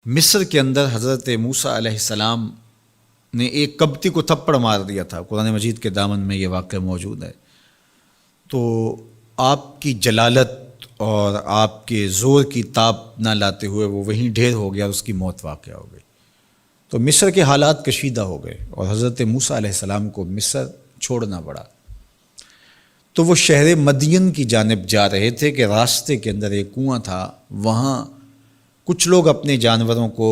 مصر کے اندر حضرت موسیٰ علیہ السلام نے ایک کبتی کو تھپڑ مار دیا تھا۔ قرآن مجید کے دامن میں یہ واقعہ موجود ہے۔ تو آپ کی جلالت اور آپ کے زور کی تاب نہ لاتے ہوئے وہ وہیں ڈھیر ہو گیا اور اس کی موت واقع ہو گئی۔ تو مصر کے حالات کشیدہ ہو گئے اور حضرت موسیٰ علیہ السلام کو مصر چھوڑنا پڑا۔ تو وہ شہر مدین کی جانب جا رہے تھے کہ راستے کے اندر ایک کنواں تھا، وہاں کچھ لوگ اپنے جانوروں کو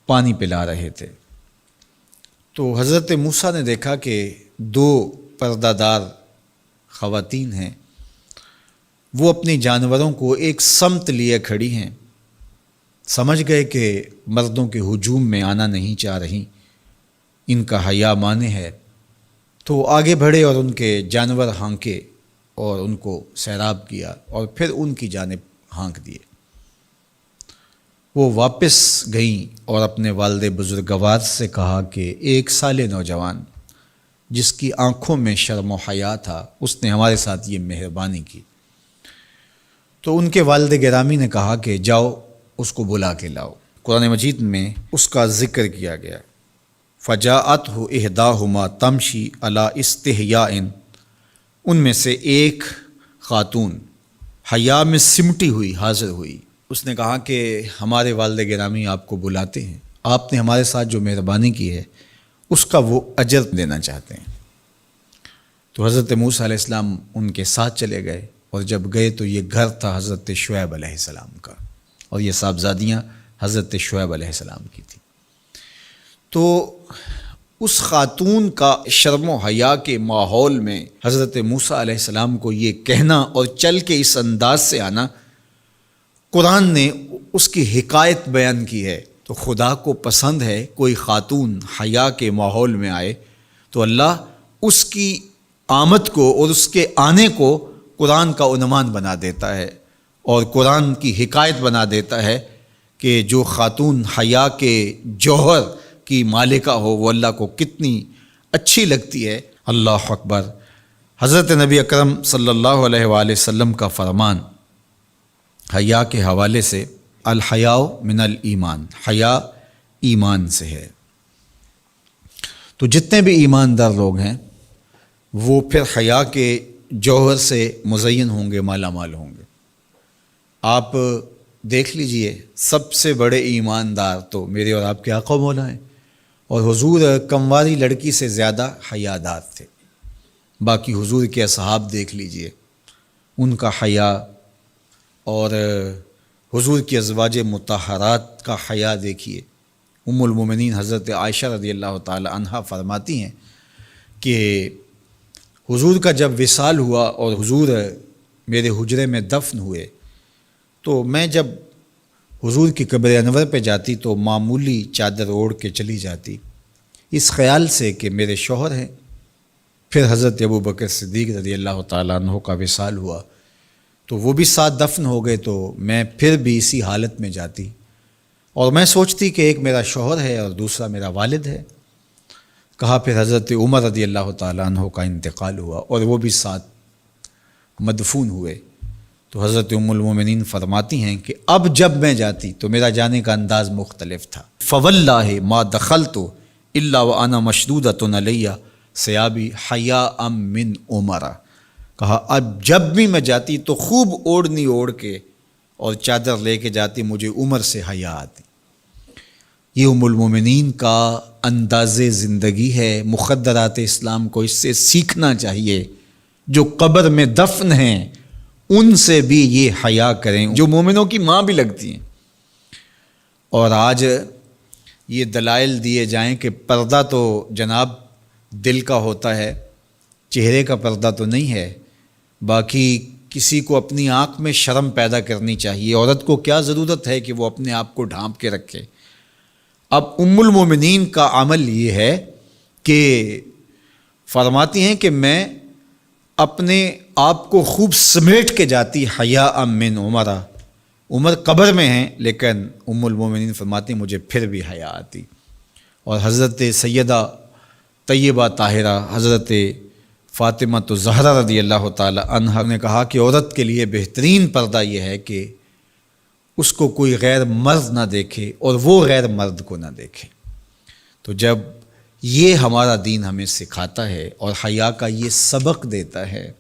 پانی پلا رہے تھے۔ تو حضرت موسیٰ نے دیکھا کہ دو پردہ دار خواتین ہیں، وہ اپنے جانوروں کو ایک سمت لیے کھڑی ہیں۔ سمجھ گئے کہ مردوں کے ہجوم میں آنا نہیں چاہ رہی، ان کا حیا مانے ہے۔ تو آگے بڑھے اور ان کے جانور ہانکے اور ان کو سیراب کیا اور پھر ان کی جانب ہانک دیے۔ وہ واپس گئیں اور اپنے والد بزرگوار سے کہا کہ ایک سالے نوجوان جس کی آنکھوں میں شرم و حیا تھا، اس نے ہمارے ساتھ یہ مہربانی کی۔ تو ان کے والد گرامی نے کہا کہ جاؤ اس کو بلا کے لاؤ۔ قرآن مجید میں اس کا ذکر کیا گیا، فجاءتہ احداہما تمشی علی استحیاء، ان میں سے ایک خاتون حیا میں سمٹی ہوئی حاضر ہوئی۔ اس نے کہا کہ ہمارے والد گرامی آپ کو بلاتے ہیں، آپ نے ہمارے ساتھ جو مہربانی کی ہے اس کا وہ اجر دینا چاہتے ہیں۔ تو حضرت موسیٰ علیہ السلام ان کے ساتھ چلے گئے، اور جب گئے تو یہ گھر تھا حضرت شعیب علیہ السلام کا، اور یہ صاحبزادیاں حضرت شعیب علیہ السلام کی تھیں۔ تو اس خاتون کا شرم و حیا کے ماحول میں حضرت موسیٰ علیہ السلام کو یہ کہنا اور چل کے اس انداز سے آنا، قرآن نے اس کی حکایت بیان کی ہے۔ تو خدا کو پسند ہے کوئی خاتون حیا کے ماحول میں آئے تو اللہ اس کی آمد کو اور اس کے آنے کو قرآن کا عنوان بنا دیتا ہے، اور قرآن کی حکایت بنا دیتا ہے کہ جو خاتون حیا کے جوہر کی مالکہ ہو وہ اللہ کو کتنی اچھی لگتی ہے۔ اللہ اکبر۔ حضرت نبی اکرم صلی اللہ علیہ وآلہ وسلم کا فرمان حیا کے حوالے سے، الحیاء من الایمان، حیا ایمان سے ہے۔ تو جتنے بھی ایماندار لوگ ہیں وہ پھر حیا کے جوہر سے مزین ہوں گے، مالا مال ہوں گے۔ آپ دیکھ لیجئے، سب سے بڑے ایماندار تو میرے اور آپ کے آقا مولا ہیں، اور حضور کمواری لڑکی سے زیادہ حیادار تھے۔ باقی حضور کے اصحاب دیکھ لیجئے، ان کا حیا، اور حضور کی ازواج مطہرات کا حیا دیکھیے۔ ام المومنین حضرت عائشہ رضی اللہ تعالی عنہا فرماتی ہیں کہ حضور کا جب وصال ہوا اور حضور میرے حجرے میں دفن ہوئے، تو میں جب حضور کی قبر انور پہ جاتی تو معمولی چادر اوڑھ کے چلی جاتی، اس خیال سے کہ میرے شوہر ہیں۔ پھر حضرت ابوبکر صدیق رضی اللہ تعالیٰ عنہ کا وصال ہوا تو وہ بھی ساتھ دفن ہو گئے، تو میں پھر بھی اسی حالت میں جاتی، اور میں سوچتی کہ ایک میرا شوہر ہے اور دوسرا میرا والد ہے۔ کہا پھر حضرت عمر رضی اللہ تعالیٰ عنہ کا انتقال ہوا اور وہ بھی ساتھ مدفون ہوئے۔ تو حضرت ام المومنین فرماتی ہیں کہ اب جب میں جاتی تو میرا جانے کا انداز مختلف تھا۔ فواللہ ما دخلت الا وانا مشدودۃ علی ثیابی حیاء من عمر۔ کہا اب جب بھی میں جاتی تو خوب اوڑھنی اوڑھ کے اور چادر لے کے جاتی، مجھے عمر سے حیا آتی۔ یہ ام المومنین کا انداز زندگی ہے۔ مخدرات اسلام کو اس سے سیکھنا چاہیے۔ جو قبر میں دفن ہیں ان سے بھی یہ حیا کریں، جو مومنوں کی ماں بھی لگتی ہیں۔ اور آج یہ دلائل دیے جائیں کہ پردہ تو جناب دل کا ہوتا ہے، چہرے کا پردہ تو نہیں ہے۔ باقی کسی کو اپنی آنکھ میں شرم پیدا کرنی چاہیے۔ عورت کو کیا ضرورت ہے کہ وہ اپنے آپ کو ڈھانپ کے رکھے؟ اب ام المومنین کا عمل یہ ہے کہ فرماتی ہیں کہ میں اپنے آپ کو خوب سمیٹ کے جاتی حیاء من عمر۔ عمر قبر میں ہیں لیکن ام المومنین فرماتی مجھے پھر بھی حیا آتی۔ اور حضرت سیدہ طیبہ طاہرہ حضرت فاطمہ الزہرا رضی اللہ تعالی عنہا نے کہا کہ عورت کے لیے بہترین پردہ یہ ہے کہ اس کو کوئی غیر مرد نہ دیکھے اور وہ غیر مرد کو نہ دیکھے۔ تو جب یہ ہمارا دین ہمیں سکھاتا ہے اور حیا کا یہ سبق دیتا ہے،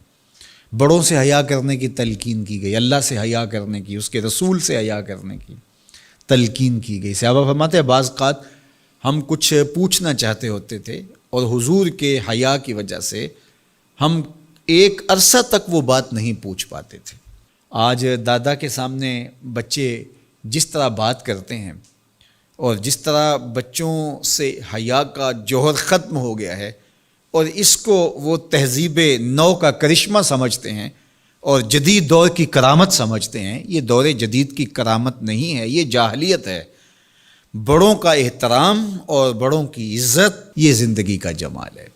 بڑوں سے حیا کرنے کی تلقین کی گئی، اللہ سے حیا کرنے کی، اس کے رسول سے حیا کرنے کی تلقین کی گئی۔ صحابہ فرماتے ہیں بعض اوقات ہم کچھ پوچھنا چاہتے ہوتے تھے اور حضور کے حیا کی وجہ سے ہم ایک عرصہ تک وہ بات نہیں پوچھ پاتے تھے۔ آج دادا کے سامنے بچے جس طرح بات کرتے ہیں اور جس طرح بچوں سے حیا کا جوہر ختم ہو گیا ہے اور اس کو وہ تہذیب نو کا کرشمہ سمجھتے ہیں اور جدید دور کی کرامت سمجھتے ہیں، یہ دور جدید کی کرامت نہیں ہے، یہ جاہلیت ہے۔ بڑوں کا احترام اور بڑوں کی عزت یہ زندگی کا جمال ہے۔